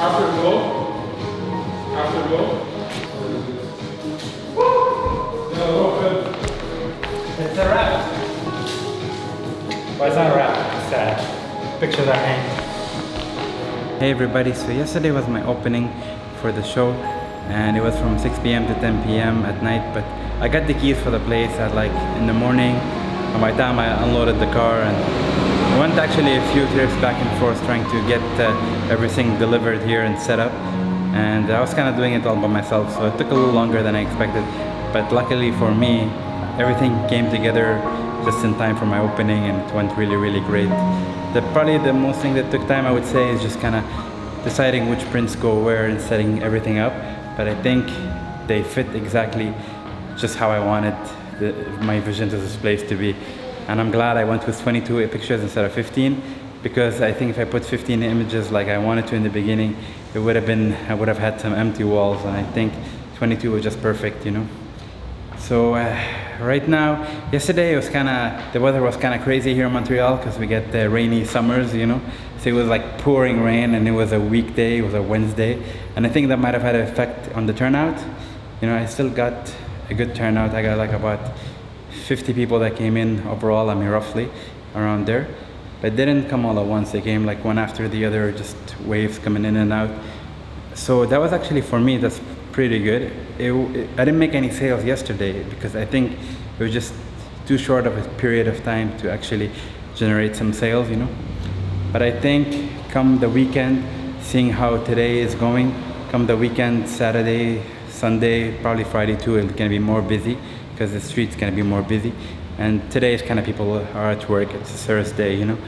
Afterglow. Afterglow. No, good. It's a wrap. Well, it's not a wrap. It's pictures are hanging. Hey everybody, so yesterday was my opening for the show and it was from 6 p.m. to 10 p.m. at night, but I got the keys for the place at like in the morning. And by the time I unloaded the car and I went actually a few trips back and forth trying to get everything delivered here and set up, and I was kind of doing it all by myself, so it took a little longer than I expected, but luckily for me everything came together just in time for my opening and it went really great. Probably the most thing that took time, I would say, is just kind of deciding which prints go where and setting everything up, but I think they fit exactly just how I wanted my vision to this place to be. And I'm glad I went with 22 pictures instead of 15, because I think if I put 15 images like I wanted to in the beginning, it would have been, I would have had some empty walls, and I think 22 was just perfect, you know. So right now, yesterday it was the weather was kind of crazy here in Montreal because we get rainy summers, you know. So it was like pouring rain and it was a weekday, it was a Wednesday. And I think that might have had an effect on the turnout. You know, I still got a good turnout. I got like about 50 people that came in overall, I mean roughly around there. But it didn't come all at once, they came like one after the other, just waves coming in and out. So that was actually, for me, that's pretty good. I didn't make any sales yesterday because I think it was just too short of a period of time to actually generate some sales, you know. But I think come the weekend, seeing how today is going, come the weekend, Saturday, Sunday, probably Friday too, it's gonna be more busy because the street's gonna be more busy. And today is kind of people are at work, it's a Thursday, you know.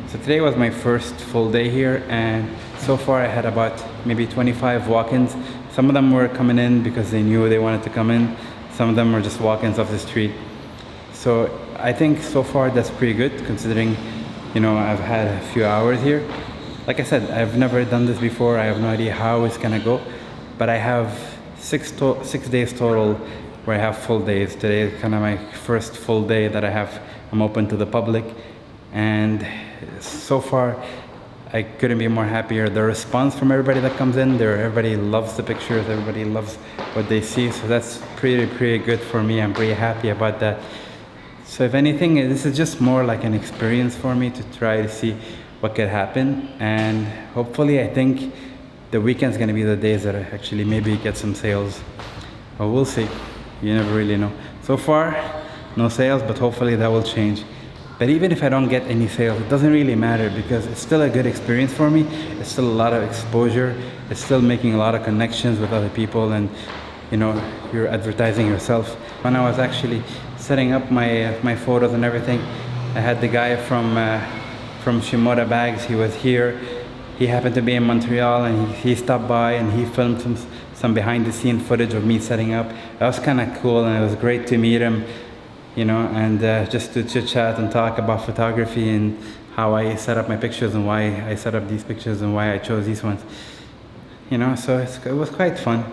So today was my first full day here, and so far I had about maybe 25 walk-ins. Some of them were coming in because they knew they wanted to come in. Some of them were just walk-ins off the street. So I think so far that's pretty good considering, you know, I've had a few hours here. Like I said, I've never done this before. I have no idea how it's gonna go, but I have 6 days total where I have full days. Today is kind of my first full day that I'm open to the public, and so far I couldn't be more happier. The response from everybody that comes in there, everybody loves the pictures, everybody loves what they see, so that's pretty good for me. I'm pretty happy about that. So if anything, this is just more like an experience for me to try to see what could happen, and hopefully I think the weekend's gonna be the days that I actually maybe get some sales, but we'll see. You never really know. So far, no sales, but hopefully that will change. But even if I don't get any sales, it doesn't really matter because it's still a good experience for me. It's still a lot of exposure. It's still making a lot of connections with other people, and you know, you're advertising yourself. When I was actually setting up my photos and everything, I had the guy from Shimoda bags. He was here. He happened to be in Montreal, and he stopped by and he filmed some behind the scene footage of me setting up. That was kind of cool, and it was great to meet him, you know, and just to chit chat and talk about photography and how I set up my pictures and why I set up these pictures and why I chose these ones, you know. So it was quite fun.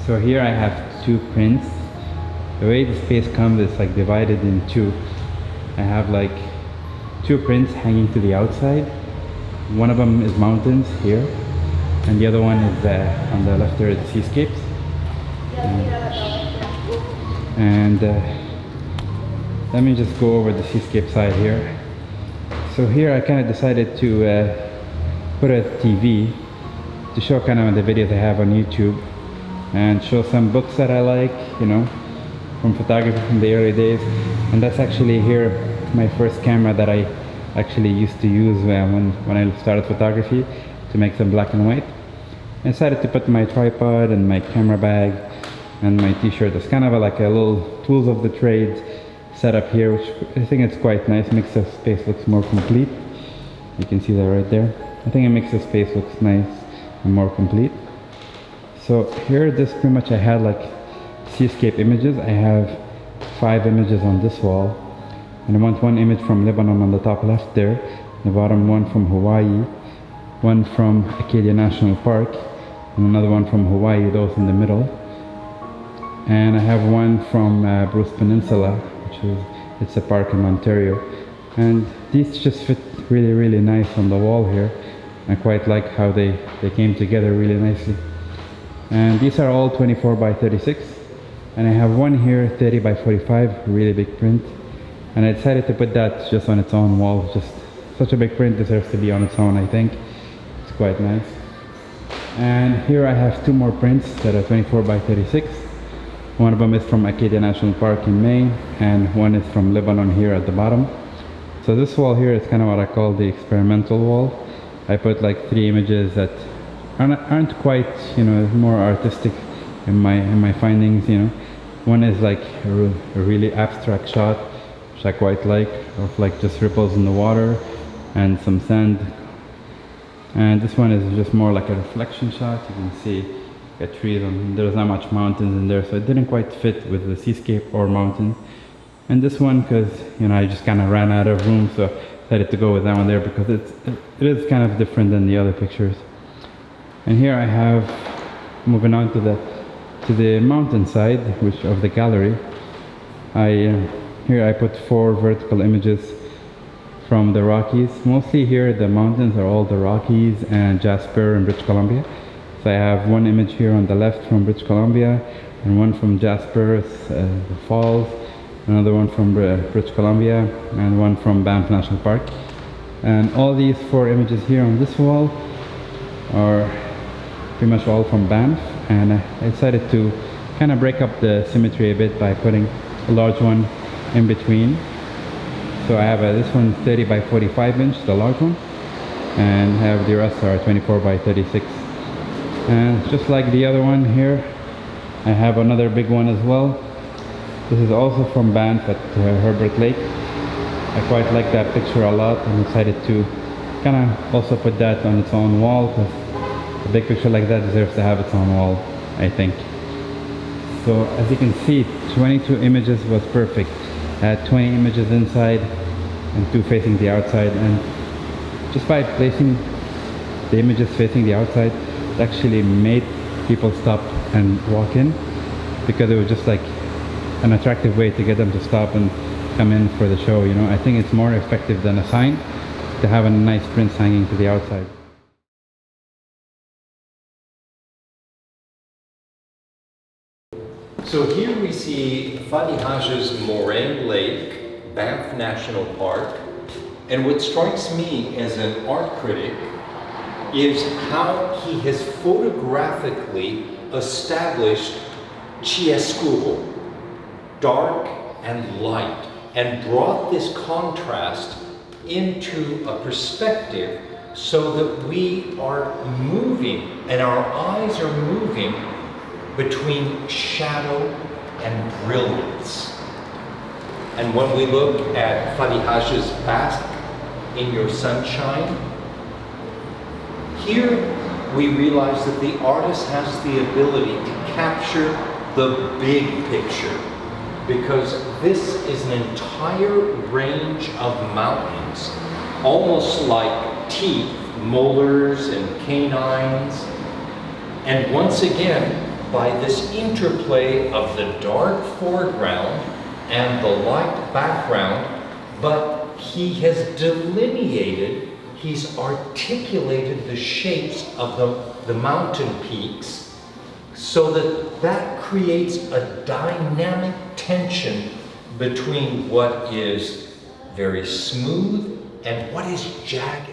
So here I have 2 prints. The way the space comes, it's like divided in 2. I have like 2 prints hanging to the outside. One of them is mountains here, and the other one is on the left there, the seascapes. And let me just go over the seascape side here. So here I kind of decided to put a TV to show kind of the videos I have on YouTube, and show some books that I like, you know, from photography from the early days. And that's actually here my first camera that I actually used to use when I started photography, to make some black and white. I decided to put my tripod and my camera bag and my t-shirt. It's kind of like a little tools of the trade set up here, which I think it's quite nice, makes the space looks more complete. You can see that right there. I think it makes the space looks nice and more complete. So here, this pretty much I had like seascape images. I have 5 images on this wall, And I want one image from Lebanon on the top left there, the bottom one from Hawaii, one from Acadia National Park, and another one from Hawaii, those in the middle. And I have one from Bruce Peninsula, it's a park in Ontario. And these just fit really nice on the wall here. I quite like how they came together really nicely. And these are all 24 by 36. And I have one here 30 by 45, really big print. And I decided to put that just on its own wall. Just such a big print deserves to be on its own, I think. It's quite nice. And here I have two more prints that are 24 by 36. One of them is from Acadia National Park in Maine, and one is from Lebanon here at the bottom. So this wall here is kind of what I call the experimental wall. I put like 3 images that aren't quite, you know, more artistic in my findings, you know. One is like a really abstract shot, which I quite like, of like just ripples in the water and some sand. And this one is just more like a reflection shot. You can see a tree, and there's not much mountains in there, so it didn't quite fit with the seascape or mountain. And this one, because you know, I just kind of ran out of room, so I decided to go with that one there because it is kind of different than the other pictures. And here I have, moving on to the mountain side, which of the gallery, here I put 4 vertical images from the Rockies. Mostly here the mountains are all the Rockies and Jasper and British Columbia. So I have one image here on the left from British Columbia, and one from Jasper, the falls, another one from British Columbia, and one from Banff National Park. And all these 4 images here on this wall are pretty much all from Banff. And I decided to kind of break up the symmetry a bit by putting a large one in between. So I have this one 30 by 45 inch, the large one, and have the rest are 24 by 36. And just like the other one here, I have another big one as well. This is also from Banff at Herbert Lake. I quite like that picture a lot, and decided to kind of also put that on its own wall, because a big picture like that deserves to have its own wall, I think. So as you can see, 22 images was perfect. I had 20 images inside and 2 facing the outside, and just by placing the images facing the outside, it actually made people stop and walk in, because it was just like an attractive way to get them to stop and come in for the show, you know. I think it's more effective than a sign to have a nice prints hanging to the outside. So here we see Fadi Hage's Moraine Lake, Banff National Park, and what strikes me as an art critic is how he has photographically established chiaroscuro, dark and light, and brought this contrast into a perspective so that we are moving and our eyes are moving between shadow and brilliance. And when we look at Fadi Hage's Bask in Your Sunshine, here we realize that the artist has the ability to capture the big picture, because this is an entire range of mountains, almost like teeth, molars and canines. And once again, by this interplay of the dark foreground and the light background, but he has delineated, he's articulated the shapes of the mountain peaks, so that creates a dynamic tension between what is very smooth and what is jagged.